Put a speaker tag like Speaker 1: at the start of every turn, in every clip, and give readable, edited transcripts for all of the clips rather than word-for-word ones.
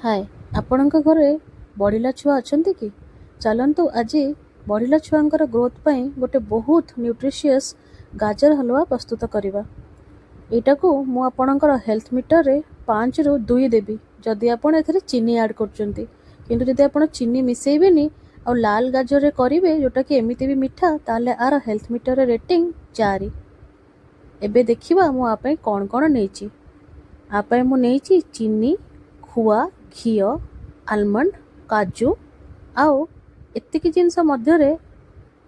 Speaker 1: हाय आपणଙ୍କ घरे बढिला छुआ अछंती कि चलंतु आज बढिला छुआंकर ग्रोथ पई गोटे बहुत न्यूट्रिशियस गाजर हलवा प्रस्तुत करिबा। एटा को मु आपणकर हेल्थ मीटर रे 5 रु 2 देबी जदि आपण एथरे चीनी ऐड करचंती, किंतु जदि आपण चीनी मिसेइबेनी और लाल गाजर रे करिवे जोटा कि एमिति भी मिठा ताले आर हेल्थ मीटर रे रेटिंग 4। एबे देखिबा मु आपे कोन कोन नेची। आपे मु नेची चीनी, खुआ, घिओ, आलमंड, काजू आउ एतिकी जिनस मध्यरे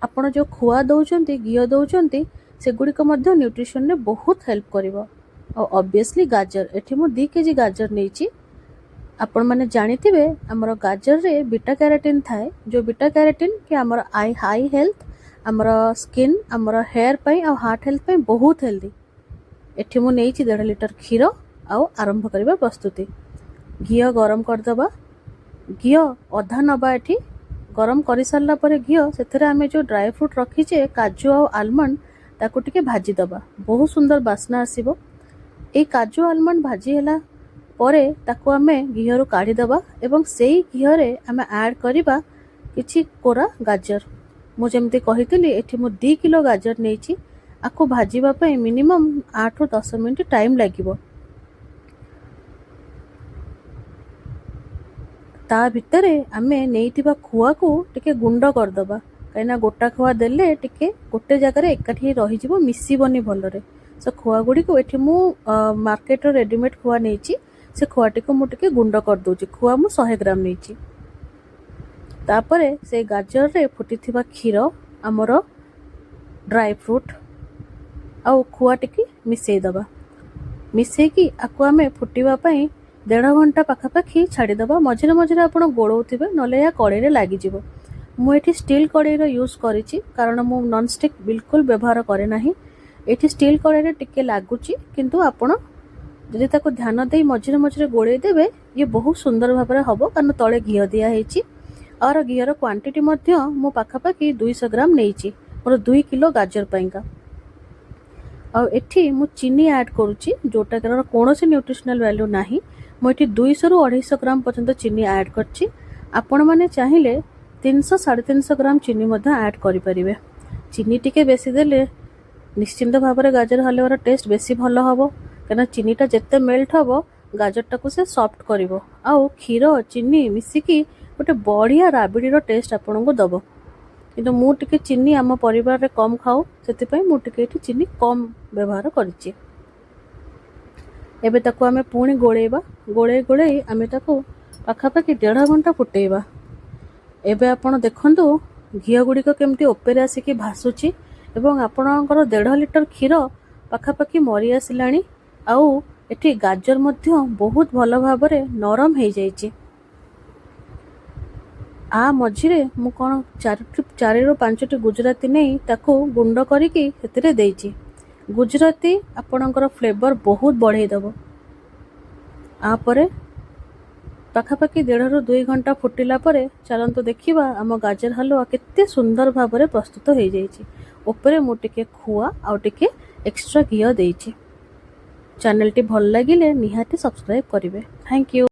Speaker 1: आपण जो खुआ दउचंती घिओ दउचंती सेगुड़िक मध्य न्यूट्रिशन रे बहुत हेल्प करिवो। और ऑब्वियसली गाजर एठी मु 2 केजी गाजर नेची। आपण माने जानिथिबे हमर गाजर रे बीटा कैरोटीन थाए, जो बीटा कैरोटीन कि हमर आई हेल्थ, हमर स्किन, हमर हेयर पई और हार्ट हेल्थ पई बहुत हेल्दी। एठी मु नेची 1.5 लिटर क्षीर आउ आरंभ करिबा प्रस्तुति। घिओ गरम करदबा, घिओ अधा नबा एठी गरम करि सारला परे घिओ सेथरे आमे जो ड्राई फ्रूट रखीचे काजू और आलमंड ताको टिके भाजी दबा, बहुत सुंदर बास्ना आसीबो। ए काजू आलमंड भाजी हैला परे ताको आमे घिओ रो काढी दबा एवं सेही घिओ रे आमे ऐड करिबा किछि कोरा गाजर। मु जेमति कहितली एठी मु 2 किलो गाजर नेची, आको भाजीबा पई मिनिमम 8 ରୁ 10 मिनिट टाइम लागिबो। ता भितरे आमे नेइतिबा खुआ को टिके गुंड करदबा, कहिना गोटा खुआ देले टिके गोटे जगह रे एकाठी रही जिवो, मिसीबनी भलरे। सो खुआ गुडी को एठी मु मार्केट रो रेडीमेड खुआ नेची, से खुआटी को मु टिके गुंड कर दोची। खुआ मु 100 ग्राम नेची। तापरे से गाजर रे फुटिथिबा क्षीर, हमरो ड्राई फ्रूट आउ खुआ टिके मिसेई दबा। मिसेई की आको आमे फुटिबा पई 1.5 घंटा पाखापाखि छाड़ीदबा। मझे मझे आप गोड़े नले या कड़े लगी जीवो। मुझे स्टील कड़े यूज करी कारण मु नॉन स्टिक बिल्कुल व्यवहार करे ना। ये स्टील कड़े टिके लगुच, किंतु आपण जदि ताको ध्यान दे मझे मझे गोड़े देवे ये बहुत सुंदर भाव में हम, कारण तले घी दिखाई और घीर क्वांटिटी मु पाखापाखि 200 ग्राम नहीं मोर 2 किलो गाजर पाइंका। और एठी मु चीनी ऐड करुच्ची जोटा कौन न्यूट्रिशनल वैल्यू नाही। मुझे 200 ରୁ 250 ग्राम पर्यंत चीनी ऐड करछि। आपण माने चाहिए 300 350 ग्राम चीनी ऐड करि परिबे। चीनी टिके बेसी देले निश्चिंत भाव में गाजर हलवार टेस्ट बेसी भल हम, कहीं चीनीटा जिते मेल्ट हम गाजरटा को से सॉफ्ट करिवो। आउ क्षीर चीनी मिसिकी गोटे बढ़िया राबिड़ी टेस्ट आपन को दबो। किंतु मु टिके चीनी आम परिवार रे कम खाऊ, सेति मु टिके चीनी कम व्यवहार करिछि। एबे ताको आमे पुणी गोळेबा, गोळे आमे ताको पाखापाखि 1.5 घंटा फुटेबा। एबे आपण देखंतु घिओ गुड़िक केमती ओपेरे आसिकी भासुची एवं आपणकर 1.5 लिटर क्षीर पाखापाखि मरी आसिलाणी। आउ एठी गाजर मध्य बहुत भल भाबरे नरम हो जाइछि। आ मझिरे मु कोन 4 ରୁ 5टी गुजराती नहीं ताको गुंड करिकी सेतिरे देइछि। गुजराती आपणकर फ्लेवर बहुत बढ़ाई दबो। आपरे पाखापाखि 1.5 ରୁ 2 घंटा फुटिला परे चलंतु देखिबा आम गाजर हलवा केते सुंदर भाबरे प्रस्तुत हो जाइछि। ऊपरे मु टिके खुआ आ टिके एक्स्ट्रा घिओ देइछि। चैनल टी भल लागिले निहाती सब्सक्राइब करिवे। Thank you.